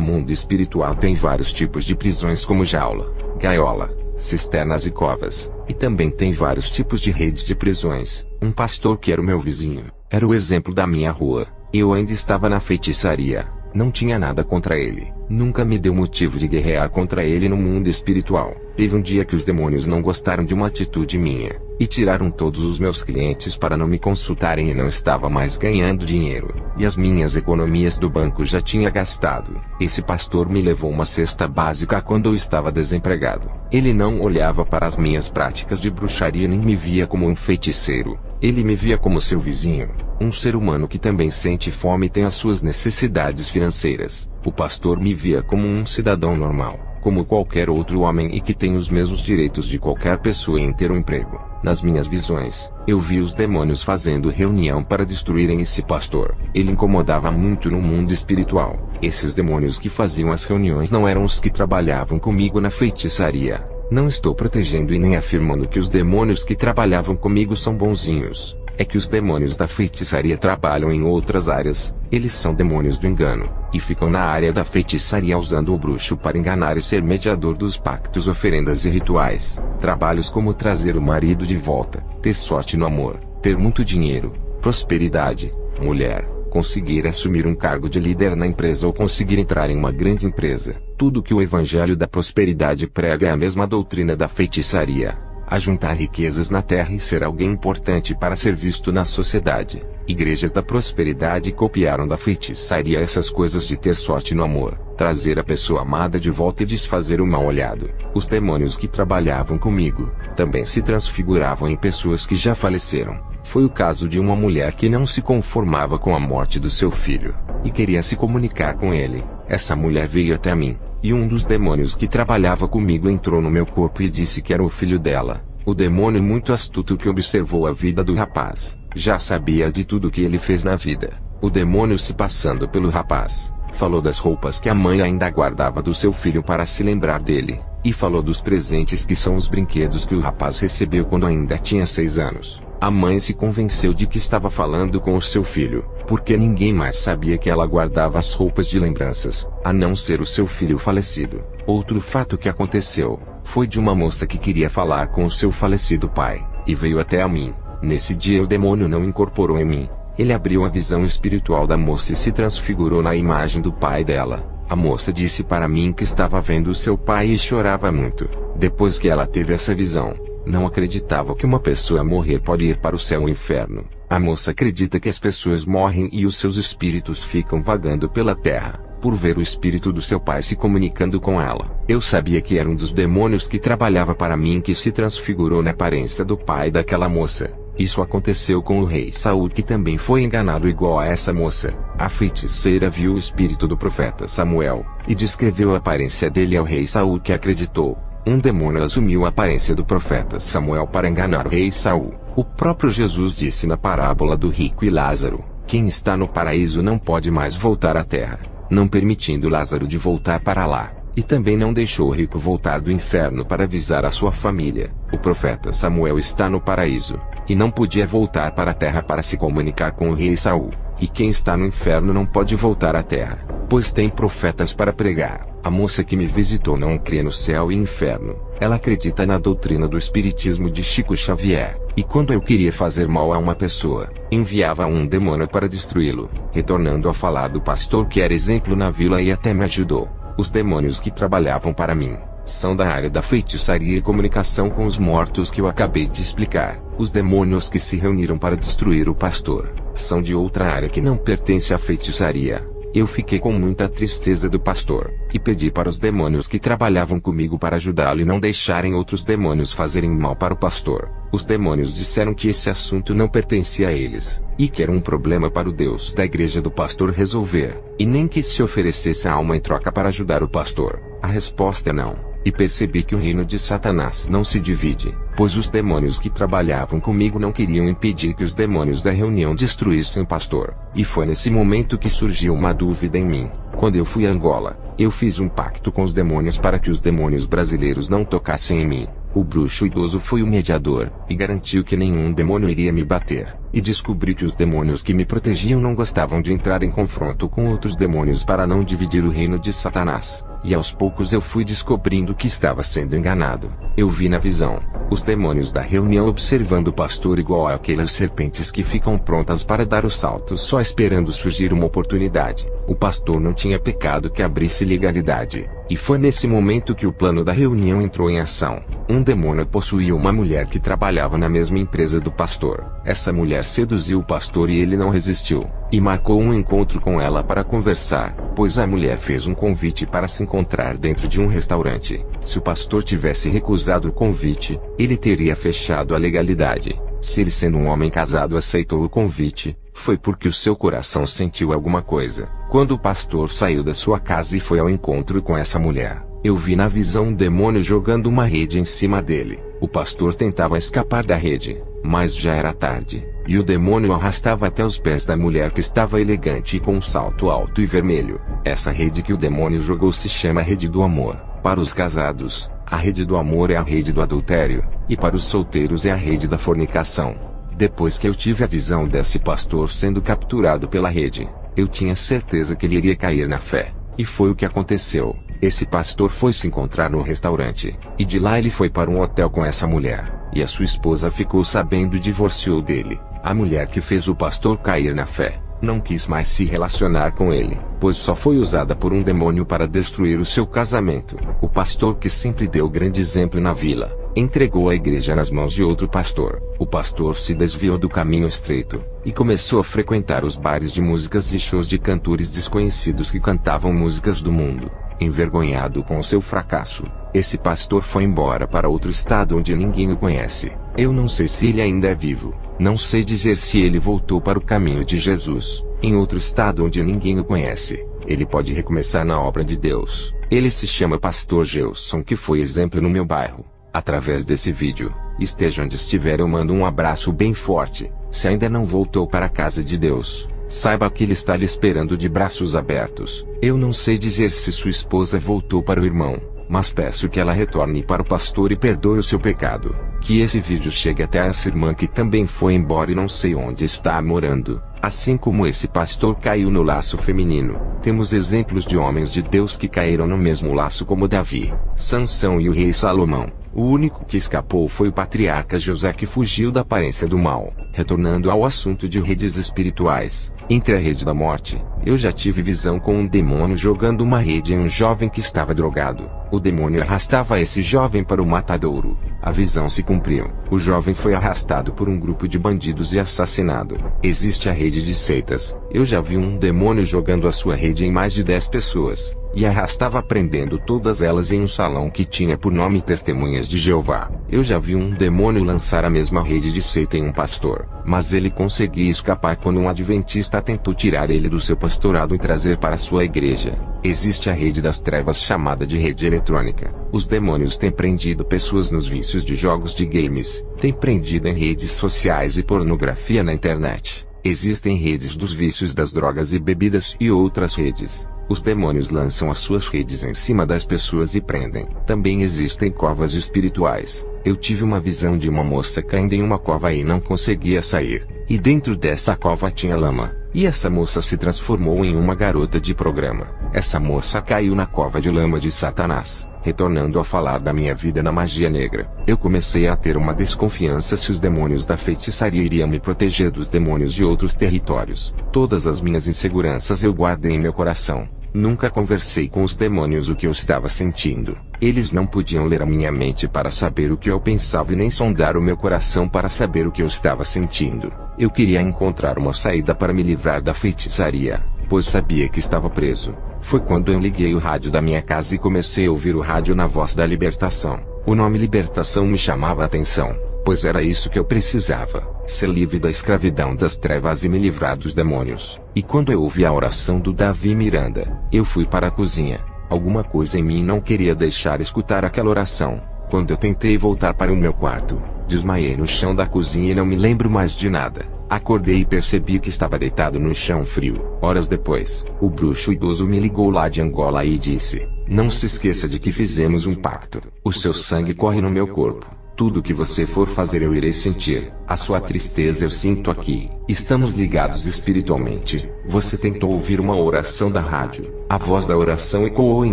mundo espiritual tem vários tipos de prisões como jaula, gaiola, cisternas e covas, e também tem vários tipos de redes de prisões. Um pastor que era o meu vizinho, era o exemplo da minha rua. Eu ainda estava na feitiçaria, Não tinha nada contra ele. Nunca me deu motivo de guerrear contra ele no mundo espiritual. Teve um dia que os demônios não gostaram de uma atitude minha, e tiraram todos os meus clientes para não me consultarem e não estava mais ganhando dinheiro. E as minhas economias do banco já tinha gastado. Esse pastor me levou uma cesta básica quando eu estava desempregado. Ele não olhava para as minhas práticas de bruxaria nem me via como um feiticeiro. Ele me via como seu vizinho, um ser humano que também sente fome e tem as suas necessidades financeiras. O pastor me via como um cidadão normal, como qualquer outro homem e que tem os mesmos direitos de qualquer pessoa em ter um emprego. Nas minhas visões, eu vi os demônios fazendo reunião para destruírem esse pastor. Ele incomodava muito no mundo espiritual. Esses demônios que faziam as reuniões não eram os que trabalhavam comigo na feitiçaria. Não estou protegendo e nem afirmando que os demônios que trabalhavam comigo são bonzinhos. É que os demônios da feitiçaria trabalham em outras áreas. Eles são demônios do engano, e ficam na área da feitiçaria usando o bruxo para enganar e ser mediador dos pactos, oferendas e rituais. Trabalhos como trazer o marido de volta, ter sorte no amor, ter muito dinheiro, prosperidade, mulher, conseguir assumir um cargo de líder na empresa ou conseguir entrar em uma grande empresa. Tudo que o evangelho da prosperidade prega é a mesma doutrina da feitiçaria. Ajuntar riquezas na terra e ser alguém importante para ser visto na sociedade. Igrejas da prosperidade copiaram da feitiçaria essas coisas de ter sorte no amor, trazer a pessoa amada de volta e desfazer o mal olhado. Os demônios que trabalhavam comigo também se transfiguravam em pessoas que já faleceram. Foi o caso de uma mulher que não se conformava com a morte do seu filho e queria se comunicar com ele. Essa mulher veio até mim. E um dos demônios que trabalhava comigo entrou no meu corpo e disse que era o filho dela. O demônio muito astuto que observou a vida do rapaz, já sabia de tudo que ele fez na vida. O demônio, se passando pelo rapaz, falou das roupas que a mãe ainda guardava do seu filho para se lembrar dele, e falou dos presentes que são os brinquedos que o rapaz recebeu quando ainda tinha 6 anos. A mãe se convenceu de que estava falando com o seu filho, porque ninguém mais sabia que ela guardava as roupas de lembranças, a não ser o seu filho falecido. Outro fato que aconteceu, foi de uma moça que queria falar com o seu falecido pai, e veio até a mim. Nesse dia o demônio não incorporou em mim. Ele abriu a visão espiritual da moça e se transfigurou na imagem do pai dela. A moça disse para mim que estava vendo o seu pai e chorava muito. Depois que ela teve essa visão, não acreditava que uma pessoa morrer pode ir para o céu ou inferno. A moça acredita que as pessoas morrem e os seus espíritos ficam vagando pela terra, por ver o espírito do seu pai se comunicando com ela. Eu sabia que era um dos demônios que trabalhava para mim que se transfigurou na aparência do pai daquela moça. Isso aconteceu com o rei Saul, que também foi enganado igual a essa moça. A feiticeira viu o espírito do profeta Samuel, e descreveu a aparência dele ao rei Saul, que acreditou. Um demônio assumiu a aparência do profeta Samuel para enganar o rei Saul. O próprio Jesus disse na parábola do rico e Lázaro: quem está no paraíso não pode mais voltar à terra, não permitindo Lázaro de voltar para lá. E também não deixou o rico voltar do inferno para avisar a sua família. O profeta Samuel está no paraíso, e não podia voltar para a terra para se comunicar com o rei Saul. E quem está no inferno não pode voltar à terra, pois tem profetas para pregar. A moça que me visitou não crê no céu e inferno. Ela acredita na doutrina do espiritismo de Chico Xavier. E quando eu queria fazer mal a uma pessoa, enviava um demônio para destruí-lo, retornando a falar do pastor que era exemplo na vila e até me ajudou. Os demônios que trabalhavam para mim são da área da feitiçaria e comunicação com os mortos que eu acabei de explicar. Os demônios que se reuniram para destruir o pastor são de outra área que não pertence à feitiçaria. Eu fiquei com muita tristeza do pastor, e pedi para os demônios que trabalhavam comigo para ajudá-lo e não deixarem outros demônios fazerem mal para o pastor. Os demônios disseram que esse assunto não pertencia a eles, e que era um problema para o Deus da igreja do pastor resolver, e nem que se oferecesse a alma em troca para ajudar o pastor. A resposta é não. E percebi que o reino de Satanás não se divide, pois os demônios que trabalhavam comigo não queriam impedir que os demônios da reunião destruíssem o pastor. E foi nesse momento que surgiu uma dúvida em mim. Quando eu fui a Angola, eu fiz um pacto com os demônios para que os demônios brasileiros não tocassem em mim. O bruxo idoso foi o mediador, e garantiu que nenhum demônio iria me bater. E descobri que os demônios que me protegiam não gostavam de entrar em confronto com outros demônios para não dividir o reino de Satanás. E aos poucos eu fui descobrindo que estava sendo enganado. Eu vi na visão Os demônios da reunião observando o pastor igual àquelas serpentes que ficam prontas para dar o salto só esperando surgir uma oportunidade. O pastor não tinha pecado que abrisse legalidade. E foi nesse momento que o plano da reunião entrou em ação. Um demônio possuía uma mulher que trabalhava na mesma empresa do pastor. Essa mulher seduziu o pastor e ele não resistiu. E marcou um encontro com ela para conversar, pois a mulher fez um convite para se encontrar dentro de um restaurante. Se o pastor tivesse recusado o convite, ele teria fechado a legalidade. Se ele, sendo um homem casado, aceitou o convite, foi porque o seu coração sentiu alguma coisa. Quando o pastor saiu da sua casa e foi ao encontro com essa mulher, eu vi na visão um demônio jogando uma rede em cima dele. O pastor tentava escapar da rede, mas já era tarde, e o demônio o arrastava até os pés da mulher que estava elegante e com um salto alto e vermelho. Essa rede que o demônio jogou se chama rede do amor. Para os casados, a rede do amor é a rede do adultério, e para os solteiros é a rede da fornicação. Depois que eu tive a visão desse pastor sendo capturado pela rede, eu tinha certeza que ele iria cair na fé. E foi o que aconteceu. Esse pastor foi se encontrar no restaurante, e de lá ele foi para um hotel com essa mulher, e a sua esposa ficou sabendo e divorciou dele. A mulher que fez o pastor cair na fé, não quis mais se relacionar com ele, pois só foi usada por um demônio para destruir o seu casamento. O pastor, que sempre deu grande exemplo na vila, entregou a igreja nas mãos de outro pastor. O pastor se desviou do caminho estreito, e começou a frequentar os bares de músicas e shows de cantores desconhecidos que cantavam músicas do mundo. Envergonhado com seu fracasso, esse pastor foi embora para outro estado onde ninguém o conhece. Eu não sei se ele ainda é vivo. Não sei dizer se ele voltou para o caminho de Jesus, em outro estado onde ninguém o conhece. Ele pode recomeçar na obra de Deus. Ele se chama Pastor Gelson, que foi exemplo no meu bairro. Através desse vídeo, esteja onde estiver, eu mando um abraço bem forte. Se ainda não voltou para a casa de Deus, saiba que ele está lhe esperando de braços abertos. Eu não sei dizer se sua esposa voltou para o irmão, mas peço que ela retorne para o pastor e perdoe o seu pecado. Que esse vídeo chegue até essa irmã que também foi embora e não sei onde está morando. Assim como esse pastor caiu no laço feminino, temos exemplos de homens de Deus que caíram no mesmo laço, como Davi, Sansão e o rei Salomão. O único que escapou foi o patriarca José, que fugiu da aparência do mal. Retornando ao assunto de redes espirituais, entre a rede da morte, eu já tive visão com um demônio jogando uma rede em um jovem que estava drogado. O demônio arrastava esse jovem para o matadouro. A visão se cumpriu. O jovem foi arrastado por um grupo de bandidos e assassinado. Existe a rede de seitas. Eu já vi um demônio jogando a sua rede em mais de 10 pessoas, e arrastava prendendo todas elas em um salão que tinha por nome Testemunhas de Jeová. Eu já vi um demônio lançar a mesma rede de seita em um pastor, mas ele conseguia escapar quando um adventista tentou tirar ele do seu pastorado e trazer para sua igreja. Existe a rede das trevas, chamada de rede eletrônica. Os demônios têm prendido pessoas nos vícios de jogos de games, têm prendido em redes sociais e pornografia na internet. Existem redes dos vícios das drogas e bebidas e outras redes. Os demônios lançam as suas redes em cima das pessoas e prendem. Também existem covas espirituais. Eu tive uma visão de uma moça caindo em uma cova e não conseguia sair. E dentro dessa cova tinha lama. E essa moça se transformou em uma garota de programa. Essa moça caiu na cova de lama de Satanás. Retornando a falar da minha vida na magia negra, eu comecei a ter uma desconfiança se os demônios da feitiçaria iriam me proteger dos demônios de outros territórios. Todas as minhas inseguranças eu guardei em meu coração. Nunca conversei com os demônios o que eu estava sentindo. Eles não podiam ler a minha mente para saber o que eu pensava e nem sondar o meu coração para saber o que eu estava sentindo. Eu queria encontrar uma saída para me livrar da feitiçaria, pois sabia que estava preso. Foi quando eu liguei o rádio da minha casa e comecei a ouvir o rádio na Voz da Libertação. O nome Libertação me chamava a atenção, pois era isso que eu precisava: ser livre da escravidão das trevas e me livrar dos demônios. E quando eu ouvi a oração do Davi Miranda, eu fui para a cozinha. Alguma coisa em mim não queria deixar escutar aquela oração. Quando eu tentei voltar para o meu quarto, desmaiei no chão da cozinha e não me lembro mais de nada. Acordei e percebi que estava deitado no chão frio. Horas depois, o bruxo idoso me ligou lá de Angola e disse: "Não se esqueça de que fizemos um pacto. O seu sangue corre no meu corpo. Tudo que você for fazer eu irei sentir. A sua tristeza eu sinto aqui. Estamos ligados espiritualmente. Você tentou ouvir uma oração da rádio. A voz da oração ecoou em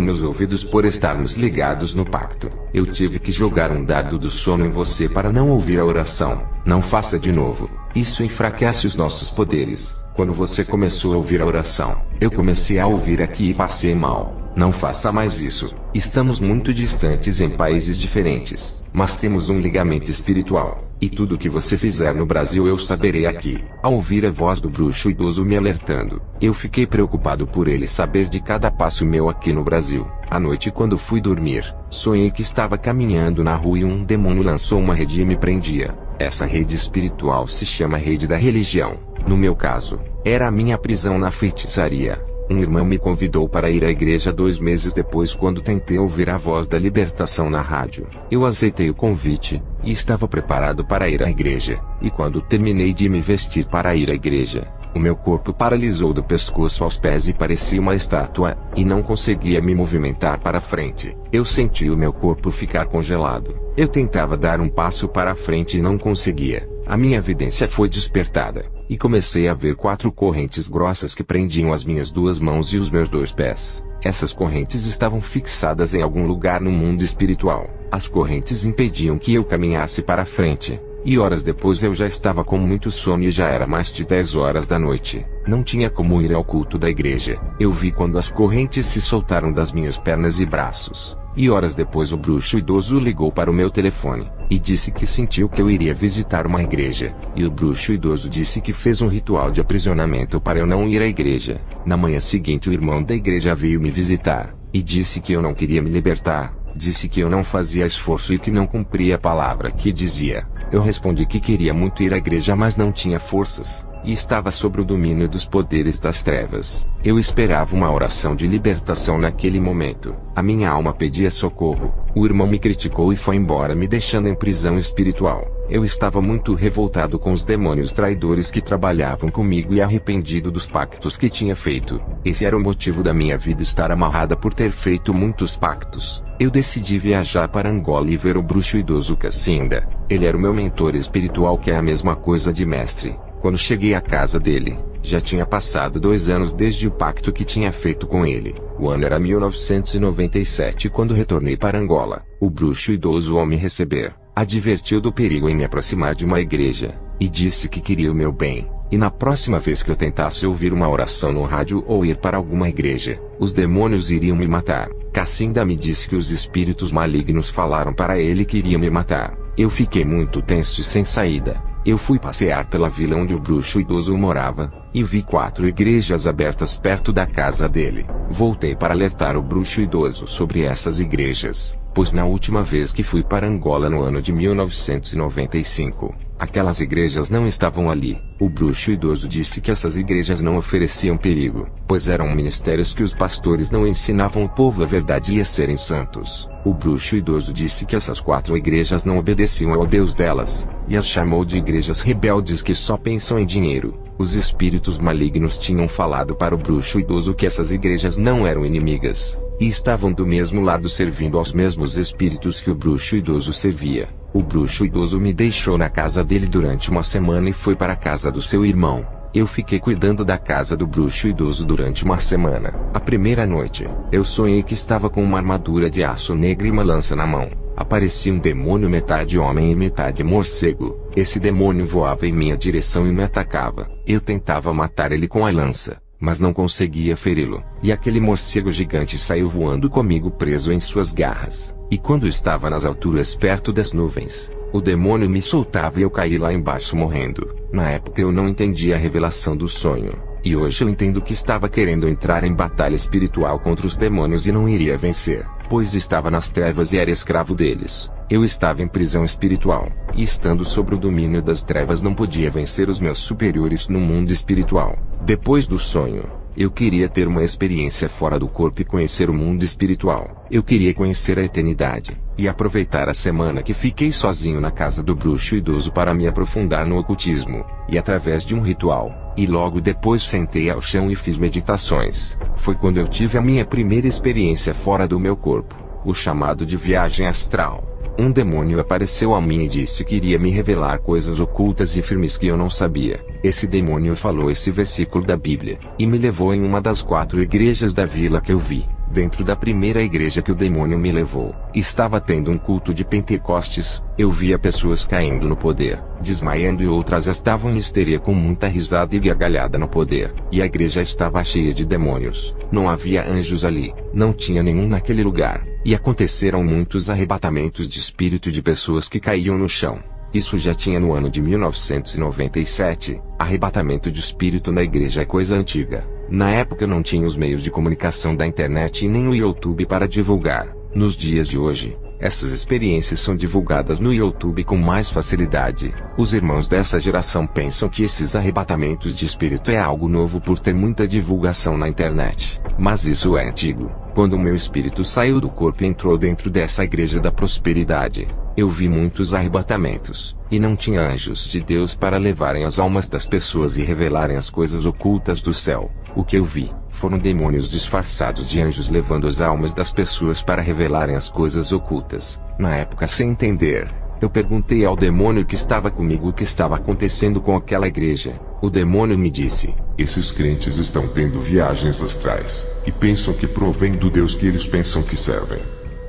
meus ouvidos por estarmos ligados no pacto. Eu tive que jogar um dardo do sono em você para não ouvir a oração. Não faça de novo. Isso enfraquece os nossos poderes. Quando você começou a ouvir a oração, eu comecei a ouvir aqui e passei mal. Não faça mais isso. Estamos muito distantes em países diferentes, mas temos um ligamento espiritual. E tudo que você fizer no Brasil eu saberei aqui. Ao ouvir a voz do bruxo idoso me alertando, eu fiquei preocupado por ele saber de cada passo meu aqui no Brasil. À noite, quando fui dormir, sonhei que estava caminhando na rua e um demônio lançou uma rede e me prendia. Essa rede espiritual se chama rede da religião. No meu caso, era a minha prisão na feitiçaria. Um irmão me convidou para ir à igreja 2 meses depois, quando tentei ouvir a voz da libertação na rádio. Eu aceitei o convite, e estava preparado para ir à igreja. E quando terminei de me vestir para ir à igreja, o meu corpo paralisou do pescoço aos pés e parecia uma estátua, e não conseguia me movimentar para frente. Eu senti o meu corpo ficar congelado. Eu tentava dar um passo para frente e não conseguia. A minha evidência foi despertada, e comecei a ver 4 correntes grossas que prendiam as minhas 2 mãos e os meus 2 pés. Essas correntes estavam fixadas em algum lugar no mundo espiritual. As correntes impediam que eu caminhasse para frente. E horas depois eu já estava com muito sono e já era mais de 10 horas da noite. Não tinha como ir ao culto da igreja. Eu vi quando as correntes se soltaram das minhas pernas e braços. E horas depois o bruxo idoso ligou para o meu telefone, e disse que sentiu que eu iria visitar uma igreja. E o bruxo idoso disse que fez um ritual de aprisionamento para eu não ir à igreja. Na manhã seguinte o irmão da igreja veio me visitar, e disse que eu não queria me libertar. Disse que eu não fazia esforço e que não cumpria a palavra que dizia. Eu respondi que queria muito ir à igreja, mas não tinha forças, e estava sob o domínio dos poderes das trevas. Eu esperava uma oração de libertação naquele momento. A minha alma pedia socorro. O irmão me criticou e foi embora, me deixando em prisão espiritual. Eu estava muito revoltado com os demônios traidores que trabalhavam comigo e arrependido dos pactos que tinha feito. Esse era o motivo da minha vida estar amarrada por ter feito muitos pactos. Eu decidi viajar para Angola e ver o bruxo idoso Cassinda. Ele era o meu mentor espiritual, que é a mesma coisa de mestre. Quando cheguei à casa dele, já tinha passado 2 anos desde o pacto que tinha feito com ele. O ano era 1997 quando retornei para Angola. O bruxo idoso, ao me receber, advertiu do perigo em me aproximar de uma igreja, e disse que queria o meu bem. E na próxima vez que eu tentasse ouvir uma oração no rádio ou ir para alguma igreja, os demônios iriam me matar. Cassinda me disse que os espíritos malignos falaram para ele que iriam me matar. Eu fiquei muito tenso e sem saída. Eu fui passear pela vila onde o bruxo idoso morava, e vi 4 igrejas abertas perto da casa dele. Voltei para alertar o bruxo idoso sobre essas igrejas, pois na última vez que fui para Angola no ano de 1995, aquelas igrejas não estavam ali. O bruxo idoso disse que essas igrejas não ofereciam perigo, pois eram ministérios que os pastores não ensinavam o povo a verdade e a serem santos. O bruxo idoso disse que essas 4 igrejas não obedeciam ao Deus delas, e as chamou de igrejas rebeldes que só pensam em dinheiro. Os espíritos malignos tinham falado para o bruxo idoso que essas igrejas não eram inimigas, e estavam do mesmo lado servindo aos mesmos espíritos que o bruxo idoso servia. O bruxo idoso me deixou na casa dele durante uma semana e foi para a casa do seu irmão. Eu fiquei cuidando da casa do bruxo idoso durante uma semana. A primeira noite, eu sonhei que estava com uma armadura de aço negro e uma lança na mão. Aparecia um demônio metade homem e metade morcego. Esse demônio voava em minha direção e me atacava. Eu tentava matar ele com a lança, mas não conseguia feri-lo. E aquele morcego gigante saiu voando comigo preso em suas garras. E quando estava nas alturas perto das nuvens, o demônio me soltava e eu caí lá embaixo morrendo. Na época eu não entendia a revelação do sonho, e hoje eu entendo que estava querendo entrar em batalha espiritual contra os demônios e não iria vencer, pois estava nas trevas e era escravo deles. Eu estava em prisão espiritual, e estando sob o domínio das trevas não podia vencer os meus superiores no mundo espiritual. Depois do sonho, eu queria ter uma experiência fora do corpo e conhecer o mundo espiritual. Eu queria conhecer a eternidade, e aproveitar a semana que fiquei sozinho na casa do bruxo idoso para me aprofundar no ocultismo, e através de um ritual, e logo depois sentei ao chão e fiz meditações. Foi quando eu tive a minha primeira experiência fora do meu corpo, o chamado de viagem astral. um demônio apareceu a mim e disse que iria me revelar coisas ocultas e firmes que eu não sabia. Esse demônio falou esse versículo da Bíblia, e me levou em uma das 4 igrejas da vila que eu vi. Dentro da primeira igreja que o demônio me levou, estava tendo um culto de Pentecostes. Eu via pessoas caindo no poder, desmaiando, e outras estavam em histeria com muita risada e gargalhada no poder. E a igreja estava cheia de demônios. Não havia anjos ali, não tinha nenhum naquele lugar. E aconteceram muitos arrebatamentos de espírito de pessoas que caíam no chão. Isso já tinha no ano de 1997. Arrebatamento de espírito na igreja é coisa antiga. Na época não tinha os meios de comunicação da internet e nem o YouTube para divulgar. Nos dias de hoje, essas experiências são divulgadas no YouTube com mais facilidade. Os irmãos dessa geração pensam que esses arrebatamentos de espírito é algo novo por ter muita divulgação na internet. Mas isso é antigo. Quando o meu espírito saiu do corpo e entrou dentro dessa igreja da prosperidade, eu vi muitos arrebatamentos, e não tinha anjos de Deus para levarem as almas das pessoas e revelarem as coisas ocultas do céu. O que eu vi foram demônios disfarçados de anjos levando as almas das pessoas para revelarem as coisas ocultas. Na época, sem entender, eu perguntei ao demônio que estava comigo o que estava acontecendo com aquela igreja. O demônio me disse: esses crentes estão tendo viagens astrais, e pensam que provém do Deus que eles pensam que servem.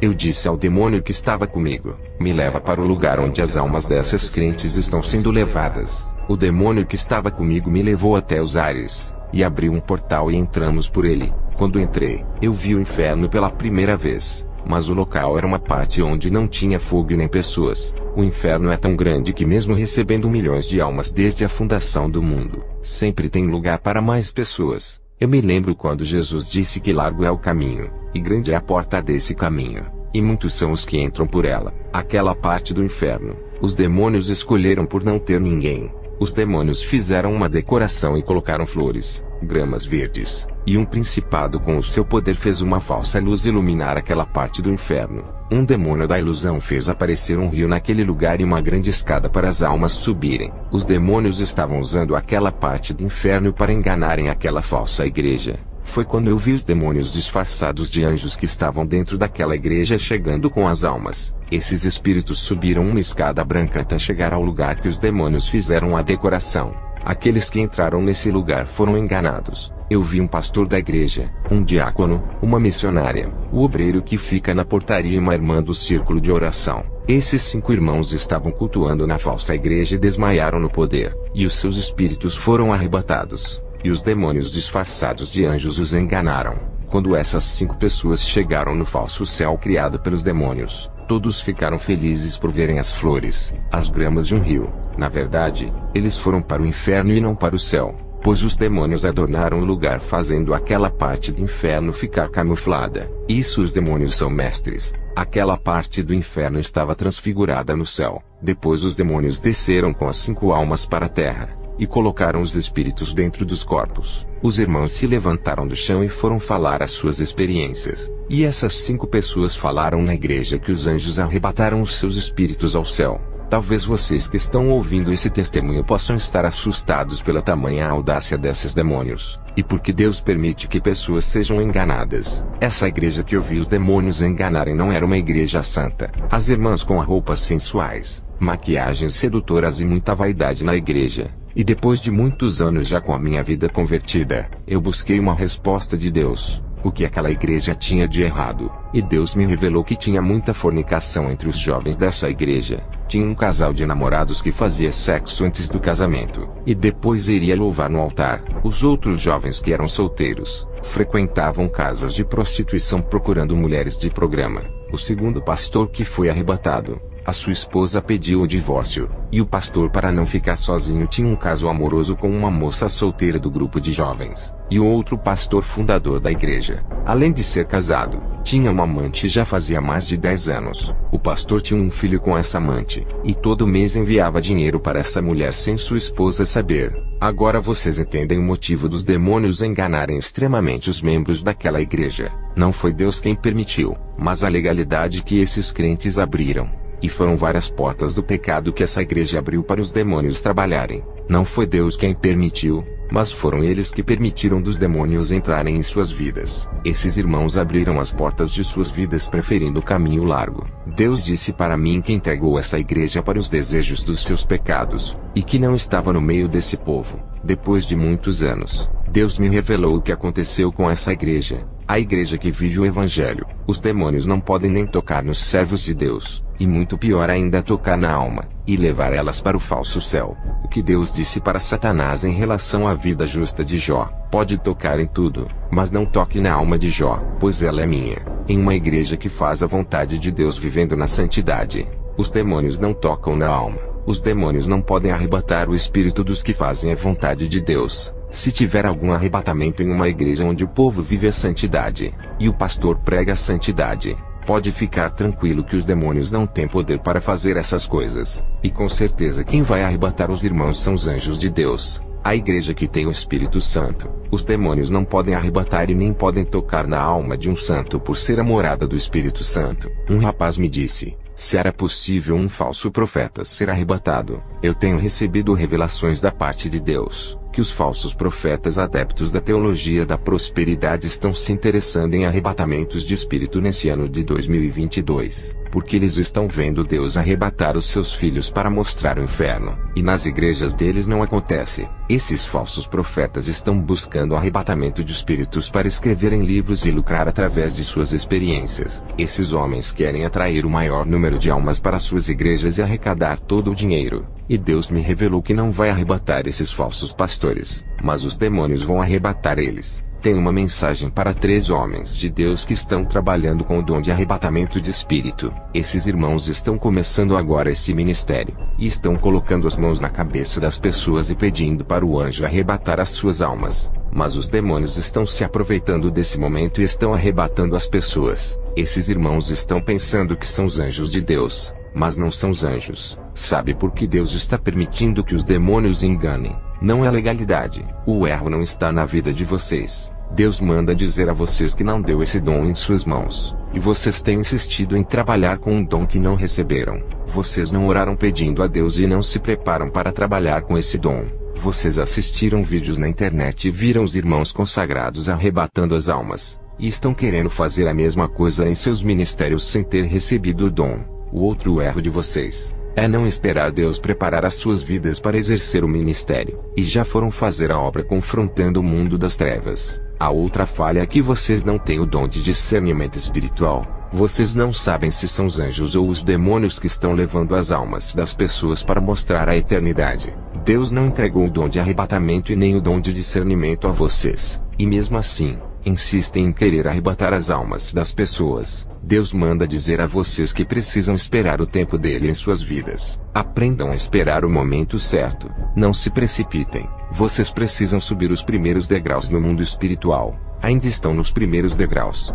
Eu disse ao demônio que estava comigo: me leva para o lugar onde as almas dessas crentes estão sendo levadas. O demônio que estava comigo me levou até os ares, e abriu um portal e entramos por ele. Quando entrei, eu vi o inferno pela primeira vez, mas o local era uma parte onde não tinha fogo e nem pessoas. O inferno é tão grande que mesmo recebendo milhões de almas desde a fundação do mundo, sempre tem lugar para mais pessoas. Eu me lembro quando Jesus disse que largo é o caminho, e grande é a porta desse caminho, e muitos são os que entram por ela. Aquela parte do inferno, os demônios escolheram por não ter ninguém. Os demônios fizeram uma decoração e colocaram flores, gramas verdes, e um principado com o seu poder fez uma falsa luz iluminar aquela parte do inferno. Um demônio da ilusão fez aparecer um rio naquele lugar e uma grande escada para as almas subirem. Os demônios estavam usando aquela parte do inferno para enganarem aquela falsa igreja. Foi quando eu vi os demônios disfarçados de anjos que estavam dentro daquela igreja chegando com as almas. Esses espíritos subiram uma escada branca até chegar ao lugar que os demônios fizeram a decoração. Aqueles que entraram nesse lugar foram enganados. Eu vi um pastor da igreja, um diácono, uma missionária, o obreiro que fica na portaria e uma irmã do círculo de oração. Esses 5 irmãos estavam cultuando na falsa igreja e desmaiaram no poder, e os seus espíritos foram arrebatados. E os demônios disfarçados de anjos os enganaram. Quando essas 5 pessoas chegaram no falso céu criado pelos demônios, todos ficaram felizes por verem as flores, as gramas de um rio. Na verdade, eles foram para o inferno e não para o céu, pois os demônios adornaram o lugar fazendo aquela parte do inferno ficar camuflada. Isso os demônios são mestres. Aquela parte do inferno estava transfigurada no céu. Depois os demônios desceram com as 5 almas para a terra, e colocaram os espíritos dentro dos corpos. Os irmãos se levantaram do chão e foram falar as suas experiências. E essas 5 pessoas falaram na igreja que os anjos arrebataram os seus espíritos ao céu. Talvez vocês que estão ouvindo esse testemunho possam estar assustados pela tamanha audácia desses demônios, e porque Deus permite que pessoas sejam enganadas. Essa igreja que eu vi os demônios enganarem não era uma igreja santa. As irmãs com roupas sensuais, maquiagens sedutoras e muita vaidade na igreja. E depois de muitos anos já com a minha vida convertida, eu busquei uma resposta de Deus. O que aquela igreja tinha de errado? E Deus me revelou que tinha muita fornicação entre os jovens dessa igreja. Tinha um casal de namorados que fazia sexo antes do casamento, e depois iria louvar no altar. Os outros jovens que eram solteiros, frequentavam casas de prostituição procurando mulheres de programa. O segundo pastor que foi arrebatado, a sua esposa pediu o divórcio, e o pastor, para não ficar sozinho, tinha um caso amoroso com uma moça solteira do grupo de jovens. E o outro pastor, fundador da igreja, além de ser casado, tinha uma amante já fazia mais de 10 anos. O pastor tinha um filho com essa amante, e todo mês enviava dinheiro para essa mulher sem sua esposa saber. Agora vocês entendem o motivo dos demônios enganarem extremamente os membros daquela igreja. Não foi Deus quem permitiu, mas a legalidade que esses crentes abriram. E foram várias portas do pecado que essa igreja abriu para os demônios trabalharem. Não foi Deus quem permitiu, mas foram eles que permitiram dos demônios entrarem em suas vidas. Esses irmãos abriram as portas de suas vidas preferindo o caminho largo. Deus disse para mim que entregou essa igreja para os desejos dos seus pecados, e que não estava no meio desse povo. Depois de muitos anos, Deus me revelou o que aconteceu com essa igreja, a igreja que vive o Evangelho. Os demônios não podem nem tocar nos servos de Deus, e muito pior ainda tocar na alma, e levar elas para o falso céu. O que Deus disse para Satanás em relação à vida justa de Jó: pode tocar em tudo, mas não toque na alma de Jó, pois ela é minha. Em uma igreja que faz a vontade de Deus vivendo na santidade, os demônios não tocam na alma. Os demônios não podem arrebatar o espírito dos que fazem a vontade de Deus. Se tiver algum arrebatamento em uma igreja onde o povo vive a santidade, e o pastor prega a santidade, pode ficar tranquilo que os demônios não têm poder para fazer essas coisas. E com certeza quem vai arrebatar os irmãos são os anjos de Deus, a igreja que tem o Espírito Santo. Os demônios não podem arrebatar e nem podem tocar na alma de um santo por ser a morada do Espírito Santo. Um rapaz me disse: se era possível um falso profeta ser arrebatado. Eu tenho recebido revelações da parte de Deus, que os falsos profetas adeptos da teologia da prosperidade estão se interessando em arrebatamentos de espírito nesse ano de 2022, porque eles estão vendo Deus arrebatar os seus filhos para mostrar o inferno, e nas igrejas deles não acontece. Esses falsos profetas estão buscando arrebatamento de espíritos para escreverem livros e lucrar através de suas experiências. Esses homens querem atrair o maior número de almas para suas igrejas e arrecadar todo o dinheiro. E Deus me revelou que não vai arrebatar esses falsos pastores, mas os demônios vão arrebatar eles. Tenho uma mensagem para 3 homens de Deus que estão trabalhando com o dom de arrebatamento de espírito. Esses irmãos estão começando agora esse ministério, e estão colocando as mãos na cabeça das pessoas e pedindo para o anjo arrebatar as suas almas. Mas os demônios estão se aproveitando desse momento e estão arrebatando as pessoas. Esses irmãos estão pensando que são os anjos de Deus, mas não são os anjos. Sabe por que Deus está permitindo que os demônios enganem? Não é legalidade. O erro não está na vida de vocês. Deus manda dizer a vocês que não deu esse dom em suas mãos, e vocês têm insistido em trabalhar com um dom que não receberam. Vocês não oraram pedindo a Deus e não se preparam para trabalhar com esse dom. Vocês assistiram vídeos na internet e viram os irmãos consagrados arrebatando as almas, e estão querendo fazer a mesma coisa em seus ministérios sem ter recebido o dom. O outro erro de vocês é não esperar Deus preparar as suas vidas para exercer o ministério, e já foram fazer a obra confrontando o mundo das trevas. A outra falha é que vocês não têm o dom de discernimento espiritual. Vocês não sabem se são os anjos ou os demônios que estão levando as almas das pessoas para mostrar a eternidade. Deus não entregou o dom de arrebatamento e nem o dom de discernimento a vocês, e mesmo assim, insistem em querer arrebatar as almas das pessoas. Deus manda dizer a vocês que precisam esperar o tempo dele em suas vidas. Aprendam a esperar o momento certo. Não se precipitem. Vocês precisam subir os primeiros degraus no mundo espiritual. Ainda estão nos primeiros degraus.